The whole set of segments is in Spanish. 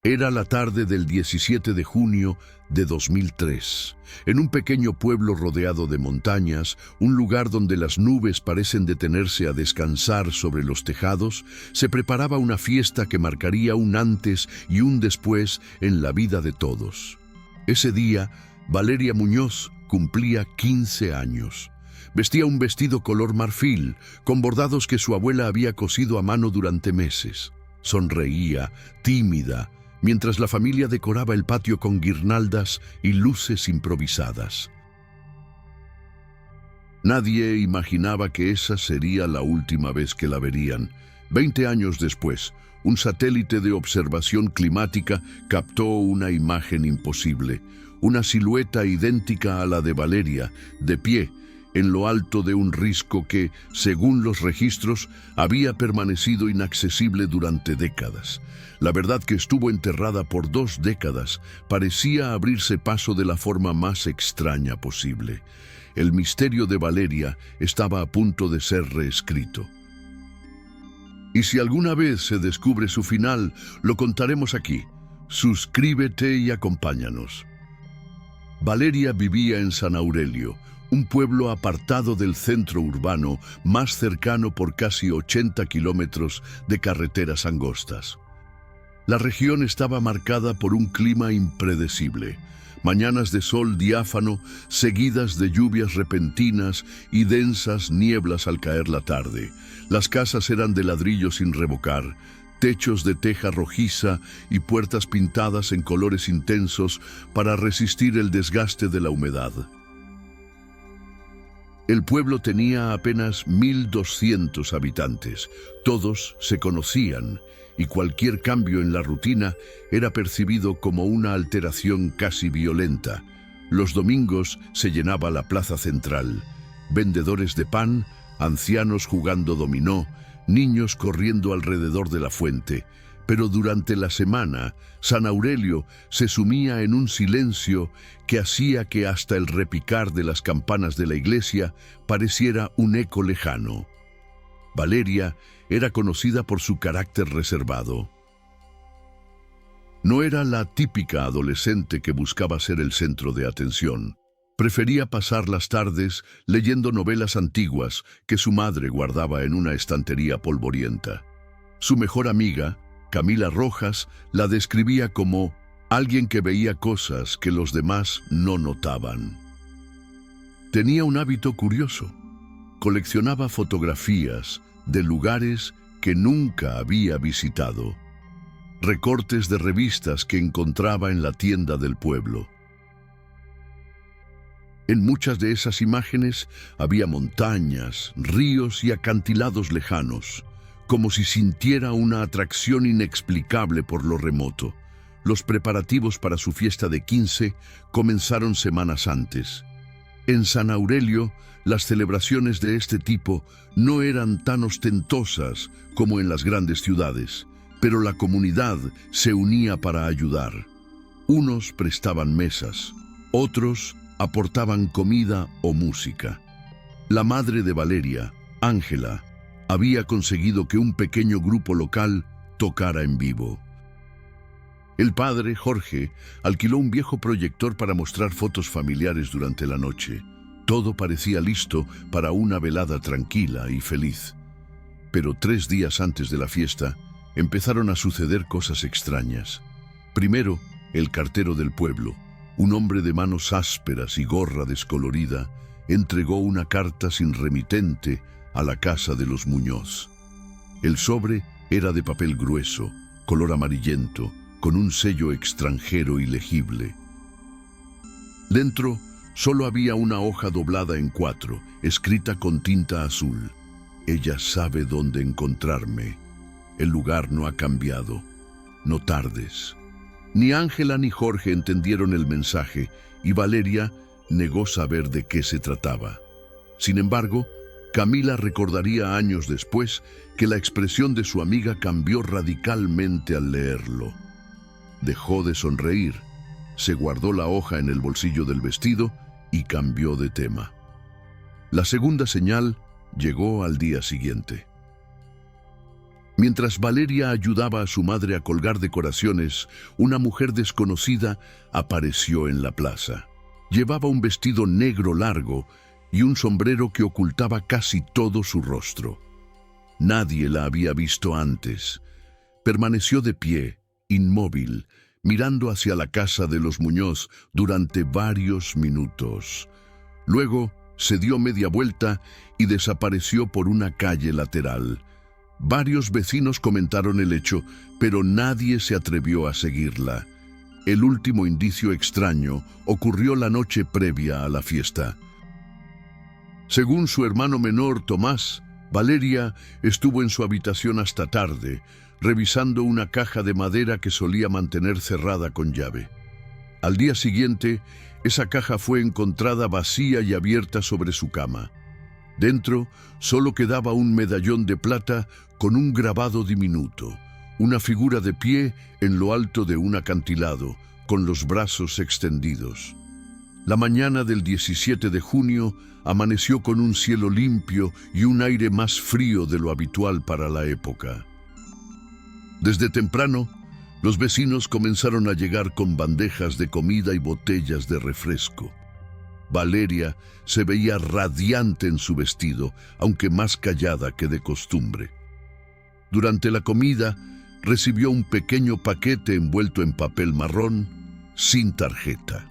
Era la tarde del 17 de junio de 2003. En un pequeño pueblo rodeado de montañas, un lugar donde las nubes parecen detenerse a descansar sobre los tejados, se preparaba una fiesta que marcaría un antes y un después en la vida de todos. Ese día, Valeria Muñoz cumplía 15 años. Vestía un vestido color marfil, con bordados que su abuela había cosido a mano durante meses. Sonreía, tímida, mientras la familia decoraba el patio con guirnaldas y luces improvisadas. Nadie imaginaba que esa sería la última vez que la verían. 20 años después, un satélite de observación climática captó una imagen imposible, una silueta idéntica a la de Valeria, de pie, en lo alto de un risco que, según los registros, había permanecido inaccesible durante décadas. La verdad que estuvo enterrada por 2 décadas parecía abrirse paso de la forma más extraña posible. El misterio de Valeria estaba a punto de ser reescrito. Y si alguna vez se descubre su final, lo contaremos aquí. Suscríbete y acompáñanos. Valeria vivía en San Aurelio, un pueblo apartado del centro urbano, más cercano por casi 80 kilómetros de carreteras angostas. La región estaba marcada por un clima impredecible. Mañanas de sol diáfano, seguidas de lluvias repentinas y densas nieblas al caer la tarde. Las casas eran de ladrillo sin revocar, techos de teja rojiza y puertas pintadas en colores intensos para resistir el desgaste de la humedad. El pueblo tenía apenas 1.200 habitantes. Todos se conocían y cualquier cambio en la rutina era percibido como una alteración casi violenta. Los domingos se llenaba la plaza central. Vendedores de pan, ancianos jugando dominó, niños corriendo alrededor de la fuente. Pero durante la semana, San Aurelio se sumía en un silencio que hacía que hasta el repicar de las campanas de la iglesia pareciera un eco lejano. Valeria era conocida por su carácter reservado. No era la típica adolescente que buscaba ser el centro de atención. Prefería pasar las tardes leyendo novelas antiguas que su madre guardaba en una estantería polvorienta. Su mejor amiga, Camila Rojas, la describía como alguien que veía cosas que los demás no notaban. Tenía un hábito curioso. Coleccionaba fotografías de lugares que nunca había visitado. Recortes de revistas que encontraba en la tienda del pueblo. En muchas de esas imágenes había montañas, ríos y acantilados lejanos, como si sintiera una atracción inexplicable por lo remoto. Los preparativos para su fiesta de 15 comenzaron semanas antes. En San Aurelio, las celebraciones de este tipo no eran tan ostentosas como en las grandes ciudades, pero la comunidad se unía para ayudar. Unos prestaban mesas, otros aportaban comida o música. La madre de Valeria, Ángela, había conseguido que un pequeño grupo local tocara en vivo. El padre, Jorge, alquiló un viejo proyector para mostrar fotos familiares durante la noche. Todo parecía listo para una velada tranquila y feliz. Pero 3 días antes de la fiesta, empezaron a suceder cosas extrañas. Primero, el cartero del pueblo, un hombre de manos ásperas y gorra descolorida, entregó una carta sin remitente a la casa de los Muñoz. El sobre era de papel grueso, color amarillento, con un sello extranjero ilegible. Dentro solo había una hoja doblada en 4, escrita con tinta azul. Ella sabe dónde encontrarme. El lugar no ha cambiado. No tardes. Ni Ángela ni Jorge entendieron el mensaje y Valeria negó saber de qué se trataba. Sin embargo, Camila recordaría años después que la expresión de su amiga cambió radicalmente al leerlo. Dejó de sonreír, se guardó la hoja en el bolsillo del vestido y cambió de tema. La segunda señal llegó al día siguiente. Mientras Valeria ayudaba a su madre a colgar decoraciones, una mujer desconocida apareció en la plaza. Llevaba un vestido negro largo y un sombrero que ocultaba casi todo su rostro. Nadie la había visto antes. Permaneció de pie, inmóvil, mirando hacia la casa de los Muñoz durante varios minutos. Luego se dio media vuelta y desapareció por una calle lateral. Varios vecinos comentaron el hecho, pero nadie se atrevió a seguirla. El último indicio extraño ocurrió la noche previa a la fiesta. Según su hermano menor, Tomás, Valeria estuvo en su habitación hasta tarde, revisando una caja de madera que solía mantener cerrada con llave. Al día siguiente, esa caja fue encontrada vacía y abierta sobre su cama. Dentro solo quedaba un medallón de plata con un grabado diminuto, una figura de pie en lo alto de un acantilado, con los brazos extendidos. La mañana del 17 de junio amaneció con un cielo limpio y un aire más frío de lo habitual para la época. Desde temprano, los vecinos comenzaron a llegar con bandejas de comida y botellas de refresco. Valeria se veía radiante en su vestido, aunque más callada que de costumbre. Durante la comida, recibió un pequeño paquete envuelto en papel marrón, sin tarjeta.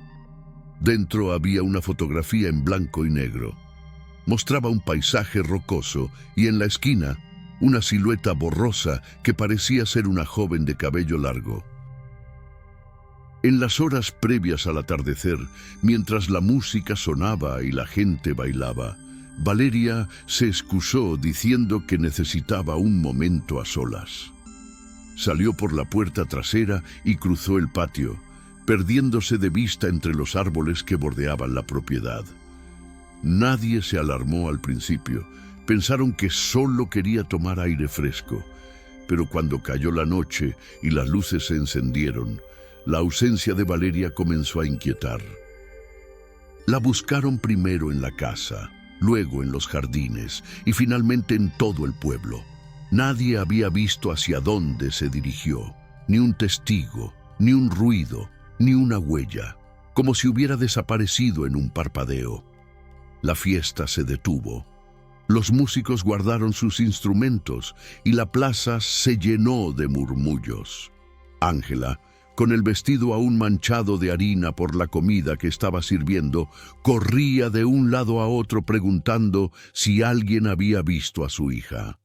Dentro había una fotografía en blanco y negro. Mostraba un paisaje rocoso y en la esquina, una silueta borrosa que parecía ser una joven de cabello largo. En las horas previas al atardecer, mientras la música sonaba y la gente bailaba, Valeria se excusó diciendo que necesitaba un momento a solas. Salió por la puerta trasera y cruzó el patio, perdiéndose de vista entre los árboles que bordeaban la propiedad. Nadie se alarmó al principio. Pensaron que solo quería tomar aire fresco, pero cuando cayó la noche y las luces se encendieron, la ausencia de Valeria comenzó a inquietar. La buscaron primero en la casa, luego en los jardines y finalmente en todo el pueblo. Nadie había visto hacia dónde se dirigió, ni un testigo, ni un ruido, ni una huella, como si hubiera desaparecido en un parpadeo. La fiesta se detuvo. Los músicos guardaron sus instrumentos y la plaza se llenó de murmullos. Ángela, con el vestido aún manchado de harina por la comida que estaba sirviendo, corría de un lado a otro preguntando si alguien había visto a su hija.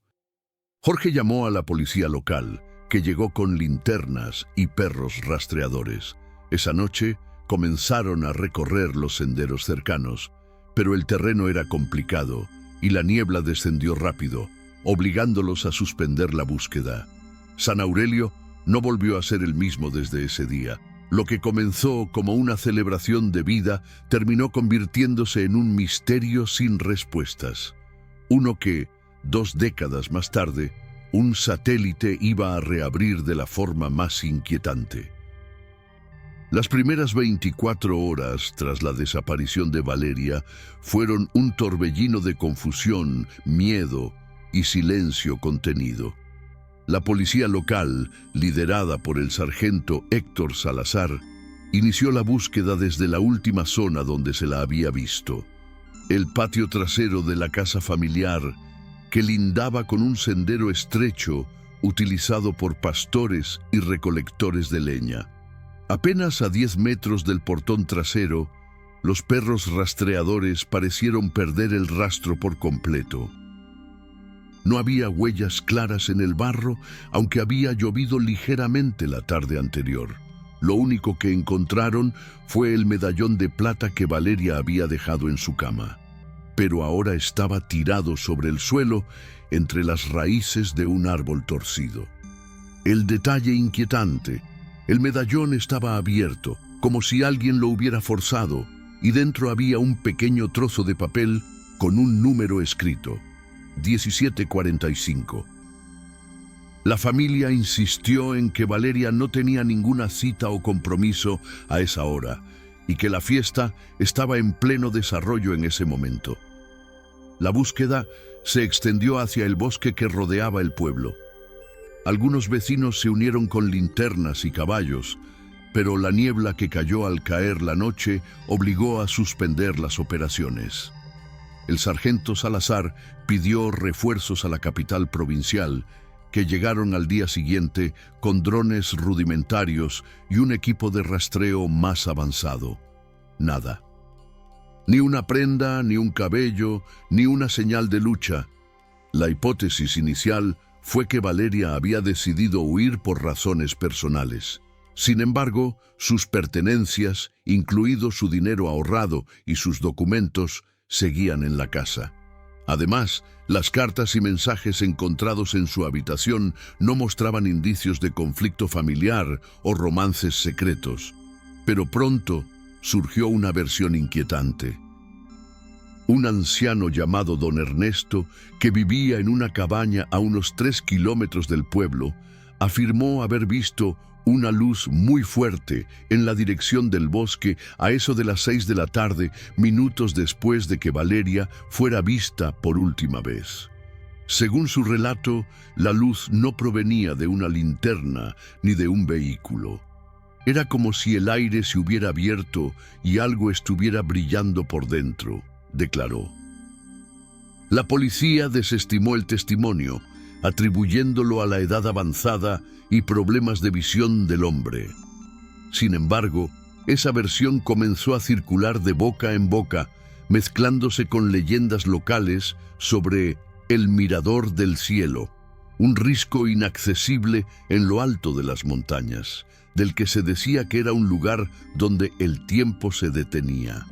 Jorge llamó a la policía local, que llegó con linternas y perros rastreadores. Esa noche comenzaron a recorrer los senderos cercanos, pero el terreno era complicado y la niebla descendió rápido, obligándolos a suspender la búsqueda. San Aurelio no volvió a ser el mismo desde ese día. Lo que comenzó como una celebración de vida terminó convirtiéndose en un misterio sin respuestas. Uno que, 2 décadas más tarde, un satélite iba a reabrir de la forma más inquietante. Las primeras 24 horas tras la desaparición de Valeria fueron un torbellino de confusión, miedo y silencio contenido. La policía local, liderada por el sargento Héctor Salazar, inició la búsqueda desde la última zona donde se la había visto, el patio trasero de la casa familiar, que lindaba con un sendero estrecho utilizado por pastores y recolectores de leña. Apenas a 10 metros del portón trasero, los perros rastreadores parecieron perder el rastro por completo. No había huellas claras en el barro, aunque había llovido ligeramente la tarde anterior. Lo único que encontraron fue el medallón de plata que Valeria había dejado en su cama. Pero ahora estaba tirado sobre el suelo entre las raíces de un árbol torcido. El detalle inquietante: el medallón estaba abierto, como si alguien lo hubiera forzado, y dentro había un pequeño trozo de papel con un número escrito: 1745. La familia insistió en que Valeria no tenía ninguna cita o compromiso a esa hora y que la fiesta estaba en pleno desarrollo en ese momento. La búsqueda se extendió hacia el bosque que rodeaba el pueblo. Algunos vecinos se unieron con linternas y caballos, pero la niebla que cayó al caer la noche obligó a suspender las operaciones. El sargento Salazar pidió refuerzos a la capital provincial, que llegaron al día siguiente con drones rudimentarios y un equipo de rastreo más avanzado. Nada. Ni una prenda, ni un cabello, ni una señal de lucha. La hipótesis inicial fue que Valeria había decidido huir por razones personales. Sin embargo, sus pertenencias, incluido su dinero ahorrado y sus documentos, seguían en la casa. Además, las cartas y mensajes encontrados en su habitación no mostraban indicios de conflicto familiar o romances secretos. Pero pronto surgió una versión inquietante. Un anciano llamado Don Ernesto, que vivía en una cabaña a unos 3 kilómetros del pueblo, afirmó haber visto una luz muy fuerte en la dirección del bosque a eso de las 6 de la tarde, minutos después de que Valeria fuera vista por última vez. Según su relato, la luz no provenía de una linterna ni de un vehículo. Era como si el aire se hubiera abierto y algo estuviera brillando por dentro, declaró. La policía desestimó el testimonio, atribuyéndolo a la edad avanzada y problemas de visión del hombre. Sin embargo, esa versión comenzó a circular de boca en boca, mezclándose con leyendas locales sobre el Mirador del Cielo, un risco inaccesible en lo alto de las montañas, del que se decía que era un lugar donde el tiempo se detenía.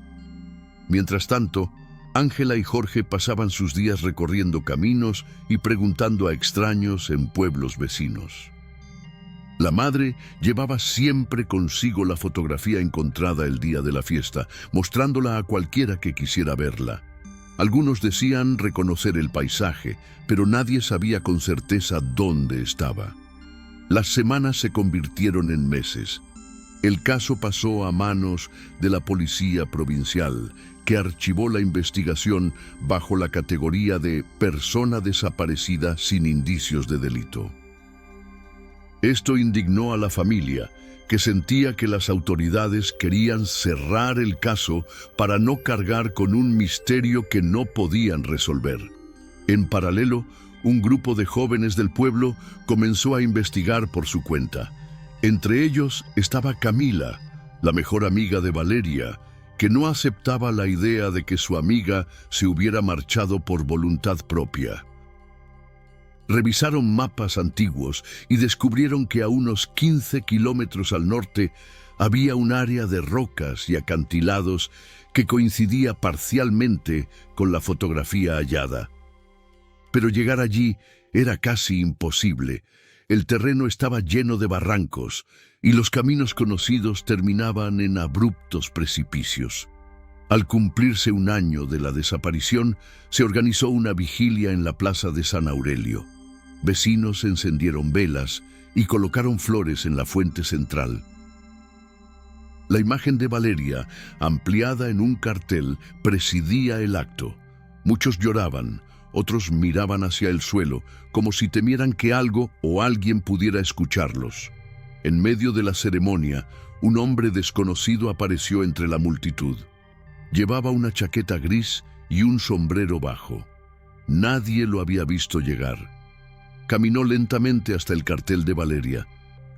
Mientras tanto, Ángela y Jorge pasaban sus días recorriendo caminos y preguntando a extraños en pueblos vecinos. La madre llevaba siempre consigo la fotografía encontrada el día de la fiesta, mostrándola a cualquiera que quisiera verla. Algunos decían reconocer el paisaje, pero nadie sabía con certeza dónde estaba. Las semanas se convirtieron en meses. El caso pasó a manos de la policía provincial, que archivó la investigación bajo la categoría de persona desaparecida sin indicios de delito. Esto indignó a la familia, que sentía que las autoridades querían cerrar el caso para no cargar con un misterio que no podían resolver. En paralelo, un grupo de jóvenes del pueblo comenzó a investigar por su cuenta. Entre ellos estaba Camila, la mejor amiga de Valeria, que no aceptaba la idea de que su amiga se hubiera marchado por voluntad propia. Revisaron mapas antiguos y descubrieron que a unos 15 kilómetros al norte había un área de rocas y acantilados que coincidía parcialmente con la fotografía hallada. Pero llegar allí era casi imposible. El terreno estaba lleno de barrancos y los caminos conocidos terminaban en abruptos precipicios. Al cumplirse un año de la desaparición, se organizó una vigilia en la plaza de San Aurelio. Vecinos encendieron velas y colocaron flores en la fuente central. La imagen de Valeria, ampliada en un cartel, presidía el acto. Muchos lloraban, otros miraban hacia el suelo, como si temieran que algo o alguien pudiera escucharlos. En medio de la ceremonia, un hombre desconocido apareció entre la multitud. Llevaba una chaqueta gris y un sombrero bajo. Nadie lo había visto llegar. Caminó lentamente hasta el cartel de Valeria.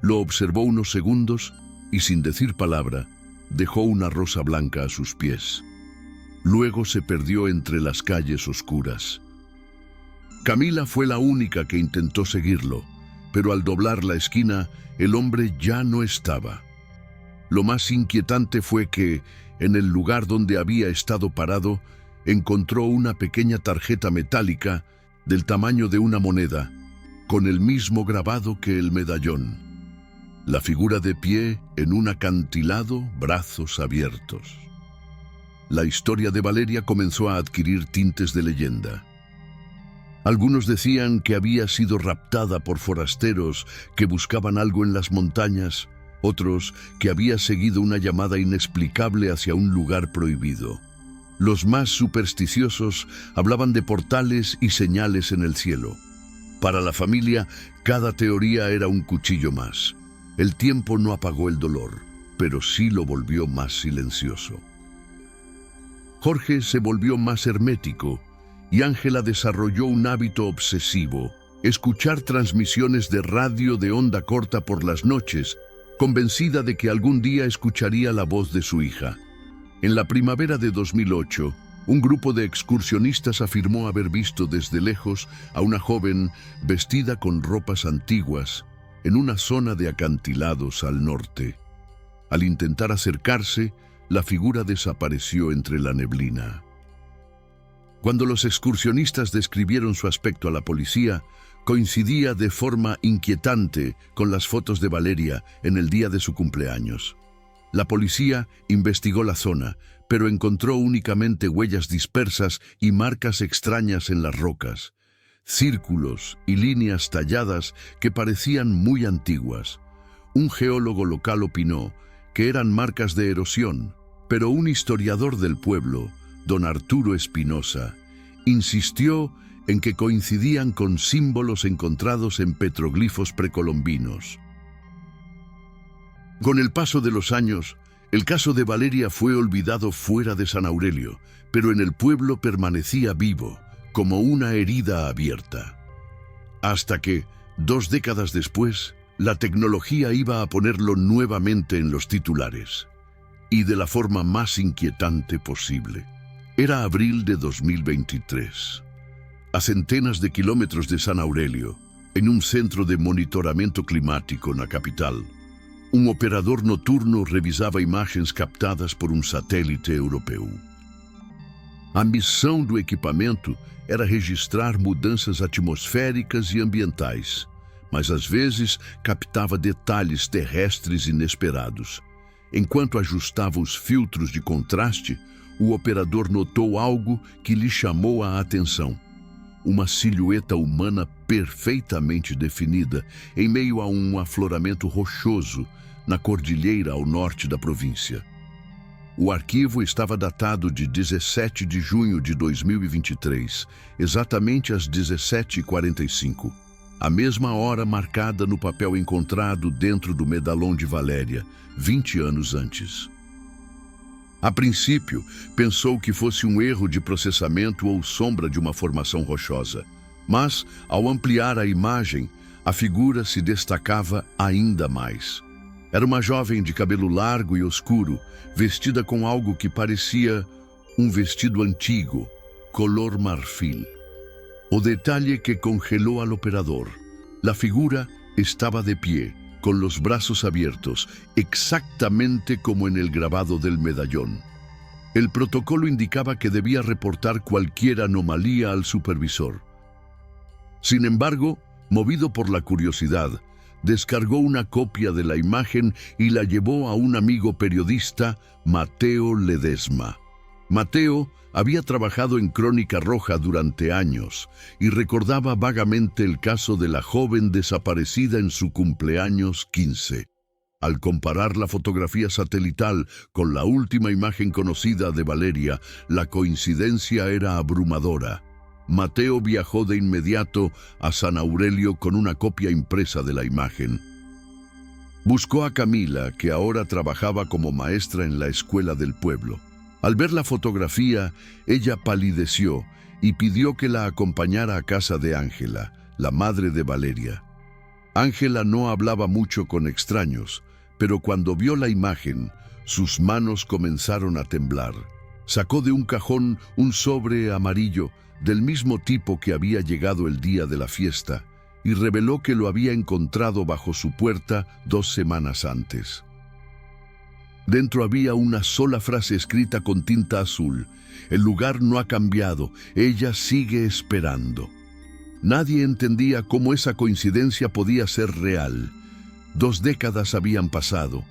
Lo observó unos segundos y, sin decir palabra, dejó una rosa blanca a sus pies. Luego se perdió entre las calles oscuras. Camila fue la única que intentó seguirlo, pero al doblar la esquina, el hombre ya no estaba. Lo más inquietante fue que, en el lugar donde había estado parado, encontró una pequeña tarjeta metálica del tamaño de una moneda, con el mismo grabado que el medallón. La figura de pie en un acantilado, brazos abiertos. La historia de Valeria comenzó a adquirir tintes de leyenda. Algunos decían que había sido raptada por forasteros que buscaban algo en las montañas, otros que había seguido una llamada inexplicable hacia un lugar prohibido. Los más supersticiosos hablaban de portales y señales en el cielo. Para la familia, cada teoría era un cuchillo más. El tiempo no apagó el dolor, pero sí lo volvió más silencioso. Jorge se volvió más hermético y Ángela desarrolló un hábito obsesivo: escuchar transmisiones de radio de onda corta por las noches, convencida de que algún día escucharía la voz de su hija. En la primavera de 2008, un grupo de excursionistas afirmó haber visto desde lejos a una joven vestida con ropas antiguas en una zona de acantilados al norte. Al intentar acercarse, la figura desapareció entre la neblina. Cuando los excursionistas describieron su aspecto a la policía, coincidía de forma inquietante con las fotos de Valeria en el día de su cumpleaños. La policía investigó la zona, pero encontró únicamente huellas dispersas y marcas extrañas en las rocas, círculos y líneas talladas que parecían muy antiguas. Un geólogo local opinó que eran marcas de erosión, pero un historiador del pueblo, don Arturo Espinosa, insistió en que coincidían con símbolos encontrados en petroglifos precolombinos. Con el paso de los años, el caso de Valeria fue olvidado fuera de San Aurelio, pero en el pueblo permanecía vivo, como una herida abierta. Hasta que, 2 décadas después, la tecnología iba a ponerlo nuevamente en los titulares, y de la forma más inquietante posible. Era abril de 2023. A centenas de kilómetros de San Aurelio, en un centro de monitoramiento climático en la capital, un operador noturno revisava imagens captadas por um satélite europeu. A missão do equipamento era registrar mudanças atmosféricas e ambientais, mas às vezes captava detalhes terrestres inesperados. Enquanto ajustava os filtros de contraste, o operador notou algo que lhe chamou a atenção: uma silhueta humana perfeitamente definida em meio a um afloramento rochoso na cordilheira ao norte da província. O arquivo estava datado de 17 de junho de 2023, exatamente às 17h45, a mesma hora marcada no papel encontrado dentro do medalhão de Valéria, 20 anos antes. A princípio, pensou que fosse um erro de processamento ou sombra de uma formação rochosa, mas, ao ampliar a imagem, a figura se destacava ainda mais. Era uma jovem de cabelo largo e escuro, vestida com algo que parecia um vestido antigo, color marfil. O detalle que congeló al operador: la figura estaba de pie, con los brazos abiertos, exactamente como en el grabado del medallón. El protocolo indicaba que debía reportar cualquier anomalía al supervisor. Sin embargo, movido por la curiosidad, descargó una copia de la imagen y la llevó a un amigo periodista, Mateo Ledesma. Mateo había trabajado en Crónica Roja durante años y recordaba vagamente el caso de la joven desaparecida en su cumpleaños 15. Al comparar la fotografía satelital con la última imagen conocida de Valeria, la coincidencia era abrumadora. Mateo viajó de inmediato a San Aurelio con una copia impresa de la imagen. Buscó a Camila, que ahora trabajaba como maestra en la escuela del pueblo. Al ver la fotografía, ella palideció y pidió que la acompañara a casa de Ángela, la madre de Valeria. Ángela no hablaba mucho con extraños, pero cuando vio la imagen, sus manos comenzaron a temblar. Sacó de un cajón un sobre amarillo, del mismo tipo que había llegado el día de la fiesta, y reveló que lo había encontrado bajo su puerta 2 semanas antes. Dentro había una sola frase escrita con tinta azul: el lugar no ha cambiado, ella sigue esperando. Nadie entendía cómo esa coincidencia podía ser real. 2 décadas habían pasado,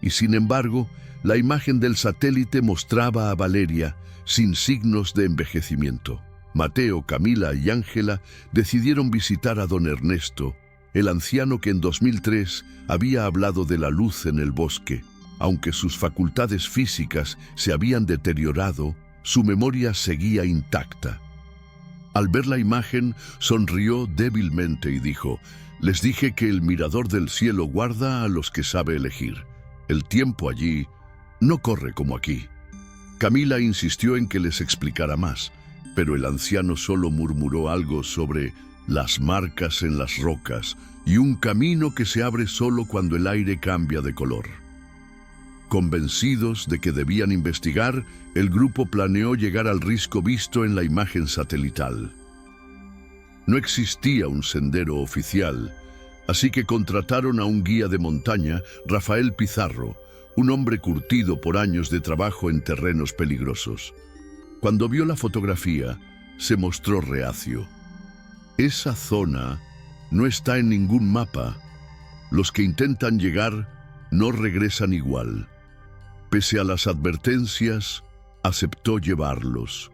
y sin embargo, la imagen del satélite mostraba a Valeria sin signos de envejecimiento. Mateo, Camila y Ángela decidieron visitar a don Ernesto, el anciano que en 2003 había hablado de la luz en el bosque. Aunque sus facultades físicas se habían deteriorado, su memoria seguía intacta. Al ver la imagen, sonrió débilmente y dijo: «Les dije que el mirador del cielo guarda a los que sabe elegir. El tiempo allí no corre como aquí». Camila insistió en que les explicara más, pero el anciano solo murmuró algo sobre las marcas en las rocas y un camino que se abre solo cuando el aire cambia de color. Convencidos de que debían investigar, el grupo planeó llegar al risco visto en la imagen satelital. No existía un sendero oficial, así que contrataron a un guía de montaña, Rafael Pizarro, un hombre curtido por años de trabajo en terrenos peligrosos. Cuando vio la fotografía, se mostró reacio. «Esa zona no está en ningún mapa. Los que intentan llegar no regresan igual». Pese a las advertencias, aceptó llevarlos.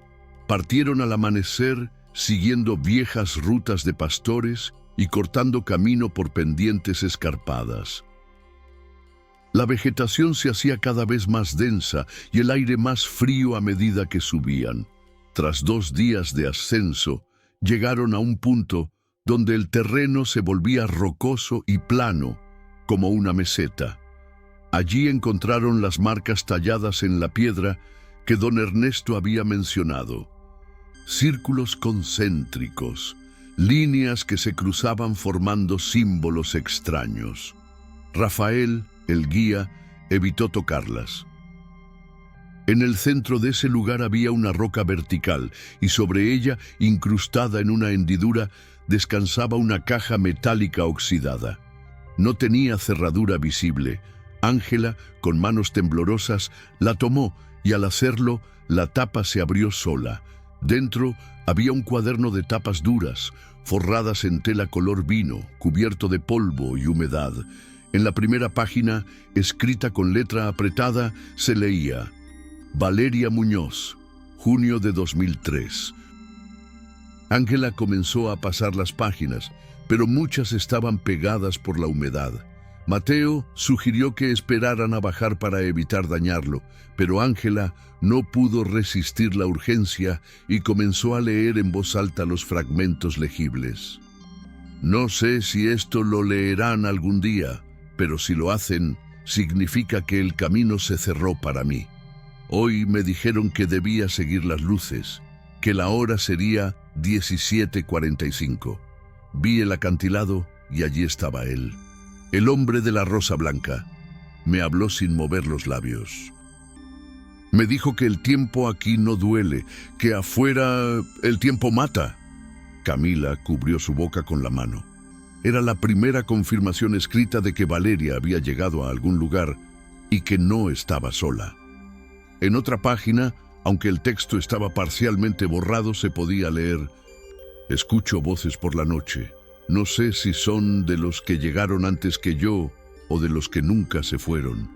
Partieron al amanecer, siguiendo viejas rutas de pastores y cortando camino por pendientes escarpadas. La vegetación se hacía cada vez más densa y el aire más frío a medida que subían. Tras 2 días de ascenso, llegaron a un punto donde el terreno se volvía rocoso y plano, como una meseta. Allí encontraron las marcas talladas en la piedra que don Ernesto había mencionado. Círculos concéntricos, líneas que se cruzaban formando símbolos extraños. Rafael, el guía, evitó tocarlas. En el centro de ese lugar había una roca vertical y sobre ella, incrustada en una hendidura, descansaba una caja metálica oxidada. No tenía cerradura visible. Ángela, con manos temblorosas, la tomó y al hacerlo, la tapa se abrió sola. Dentro había un cuaderno de tapas duras, forradas en tela color vino, cubierto de polvo y humedad. En la primera página, escrita con letra apretada, se leía: Valeria Muñoz, junio de 2003. Ángela comenzó a pasar las páginas, pero muchas estaban pegadas por la humedad. Mateo sugirió que esperaran a bajar para evitar dañarlo, pero Ángela no pudo resistir la urgencia y comenzó a leer en voz alta los fragmentos legibles. No sé si esto lo leerán algún día, pero si lo hacen, significa que el camino se cerró para mí. Hoy me dijeron que debía seguir las luces, que la hora sería 17:45. Vi el acantilado y allí estaba él. El hombre de la rosa blanca. Me habló sin mover los labios. Me dijo que el tiempo aquí no duele, que afuera el tiempo mata. Camila cubrió su boca con la mano. Era la primera confirmación escrita de que Valeria había llegado a algún lugar y que no estaba sola. En otra página, aunque el texto estaba parcialmente borrado, se podía leer: Escucho voces por la noche. No sé si son de los que llegaron antes que yo o de los que nunca se fueron.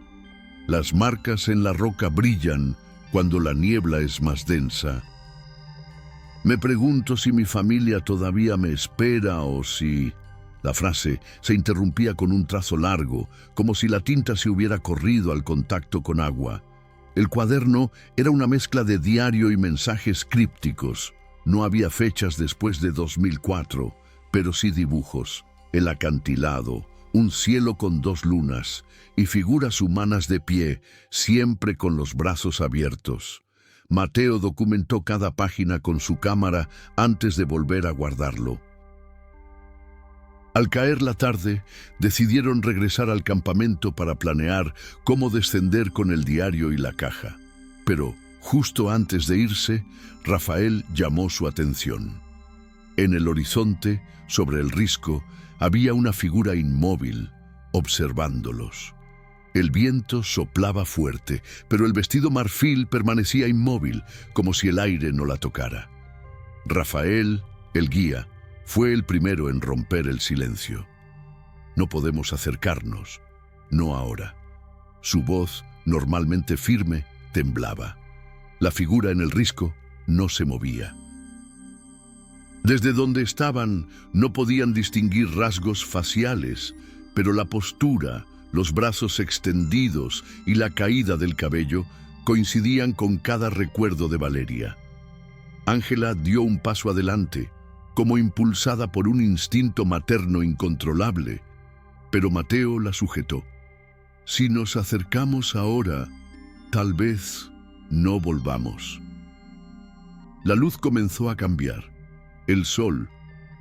Las marcas en la roca brillan cuando la niebla es más densa. Me pregunto si mi familia todavía me espera o si... La frase se interrumpía con un trazo largo, como si la tinta se hubiera corrido al contacto con agua. El cuaderno era una mezcla de diario y mensajes crípticos. No había fechas después de 2004, pero sí dibujos, el acantilado, un cielo con 2 lunas y figuras humanas de pie, siempre con los brazos abiertos. Mateo documentó cada página con su cámara antes de volver a guardarlo. Al caer la tarde, decidieron regresar al campamento para planear cómo descender con el diario y la caja. Pero, justo antes de irse, Rafael llamó su atención. En el horizonte, sobre el risco, había una figura inmóvil, observándolos. El viento soplaba fuerte, pero el vestido marfil permanecía inmóvil, como si el aire no la tocara. Rafael, el guía, fue el primero en romper el silencio. No podemos acercarnos, no ahora. Su voz, normalmente firme, temblaba. La figura en el risco no se movía. Desde donde estaban, no podían distinguir rasgos faciales, pero la postura, los brazos extendidos y la caída del cabello coincidían con cada recuerdo de Valeria. Ángela dio un paso adelante, como impulsada por un instinto materno incontrolable, pero Mateo la sujetó. Si nos acercamos ahora, tal vez no volvamos. La luz comenzó a cambiar. El sol,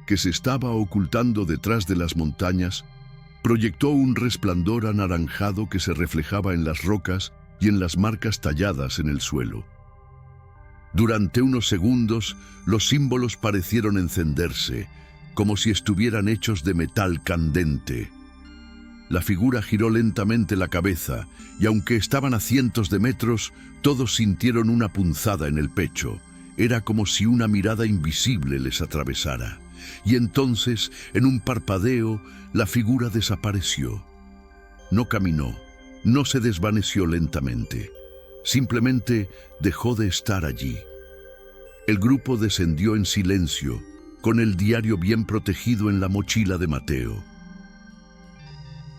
que se estaba ocultando detrás de las montañas, proyectó un resplandor anaranjado que se reflejaba en las rocas y en las marcas talladas en el suelo. Durante unos segundos, los símbolos parecieron encenderse, como si estuvieran hechos de metal candente. La figura giró lentamente la cabeza, y aunque estaban a cientos de metros, todos sintieron una punzada en el pecho. Era como si una mirada invisible les atravesara. Y entonces, en un parpadeo, la figura desapareció. No caminó, no se desvaneció lentamente. Simplemente dejó de estar allí. El grupo descendió en silencio, con el diario bien protegido en la mochila de Mateo.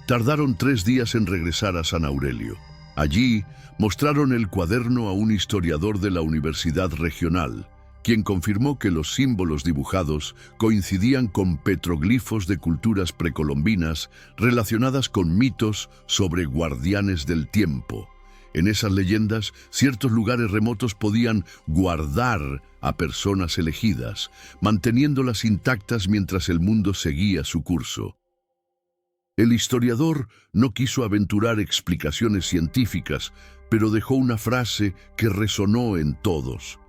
Tardaron 3 días en regresar a San Aurelio. Allí mostraron el cuaderno a un historiador de la Universidad Regional, quien confirmó que los símbolos dibujados coincidían con petroglifos de culturas precolombinas relacionadas con mitos sobre guardianes del tiempo. En esas leyendas, ciertos lugares remotos podían guardar a personas elegidas, manteniéndolas intactas mientras el mundo seguía su curso. El historiador no quiso aventurar explicaciones científicas, pero dejó una frase que resonó en todos.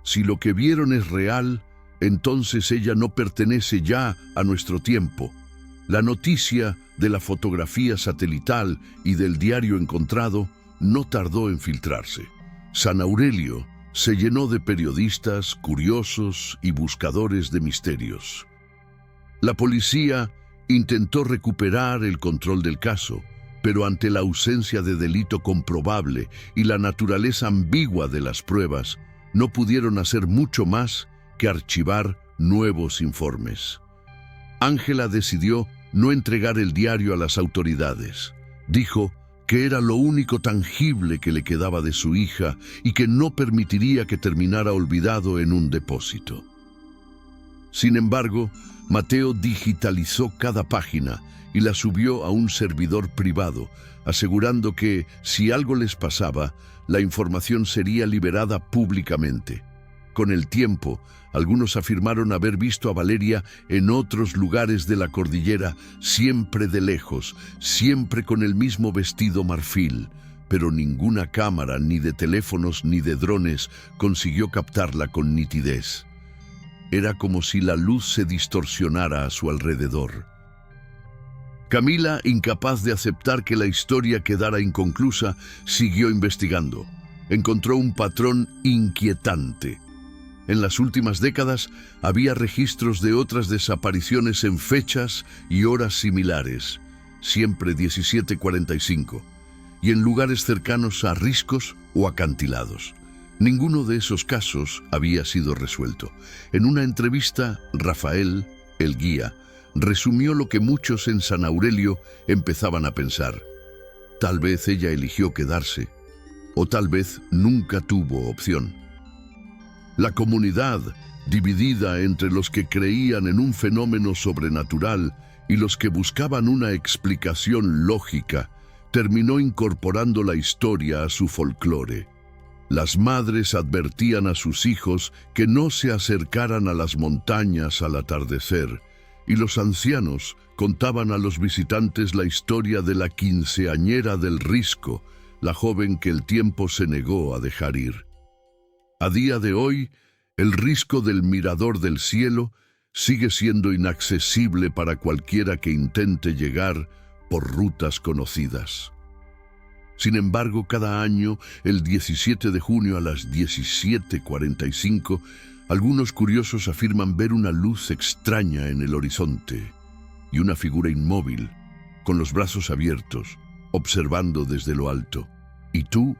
Si lo que vieron es real, entonces ella no pertenece ya a nuestro tiempo. La noticia de la fotografía satelital y del diario encontrado no tardó en filtrarse. San Aurelio se llenó de periodistas, curiosos y buscadores de misterios. La policía intentó recuperar el control del caso, pero ante la ausencia de delito comprobable y la naturaleza ambigua de las pruebas, no pudieron hacer mucho más que archivar nuevos informes. Ángela decidió no entregar el diario a las autoridades. Dijo que era lo único tangible que le quedaba de su hija y que no permitiría que terminara olvidado en un depósito. Sin embargo, Mateo digitalizó cada página y la subió a un servidor privado, asegurando que, si algo les pasaba, la información sería liberada públicamente. Con el tiempo, algunos afirmaron haber visto a Valeria en otros lugares de la cordillera, siempre de lejos, siempre con el mismo vestido marfil, pero ninguna cámara, ni de teléfonos ni de drones, consiguió captarla con nitidez. Era como si la luz se distorsionara a su alrededor. Camila, incapaz de aceptar que la historia quedara inconclusa, siguió investigando. Encontró un patrón inquietante. En las últimas décadas había registros de otras desapariciones en fechas y horas similares, siempre 17:45, y en lugares cercanos a riscos o acantilados. Ninguno de esos casos había sido resuelto. En una entrevista, Rafael, el guía, resumió lo que muchos en San Aurelio empezaban a pensar. Tal vez ella eligió quedarse, o tal vez nunca tuvo opción. La comunidad, dividida entre los que creían en un fenómeno sobrenatural y los que buscaban una explicación lógica, terminó incorporando la historia a su folclore. Las madres advertían a sus hijos que no se acercaran a las montañas al atardecer, y los ancianos contaban a los visitantes la historia de la quinceañera del Risco, la joven que el tiempo se negó a dejar ir. A día de hoy, el Risco del Mirador del Cielo sigue siendo inaccesible para cualquiera que intente llegar por rutas conocidas. Sin embargo, cada año, el 17 de junio a las 17:45, algunos curiosos afirman ver una luz extraña en el horizonte y una figura inmóvil, con los brazos abiertos, observando desde lo alto. ¿Y tú?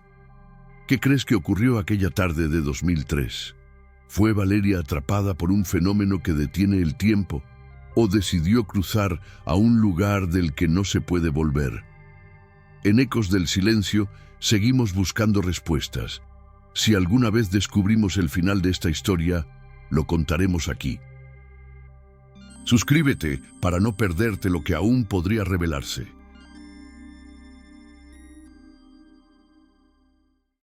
¿Qué crees que ocurrió aquella tarde de 2003? ¿Fue Valeria atrapada por un fenómeno que detiene el tiempo o decidió cruzar a un lugar del que no se puede volver? En Ecos del Silencio seguimos buscando respuestas Si alguna vez descubrimos el final de esta historia, lo contaremos aquí. Suscríbete para no perderte lo que aún podría revelarse.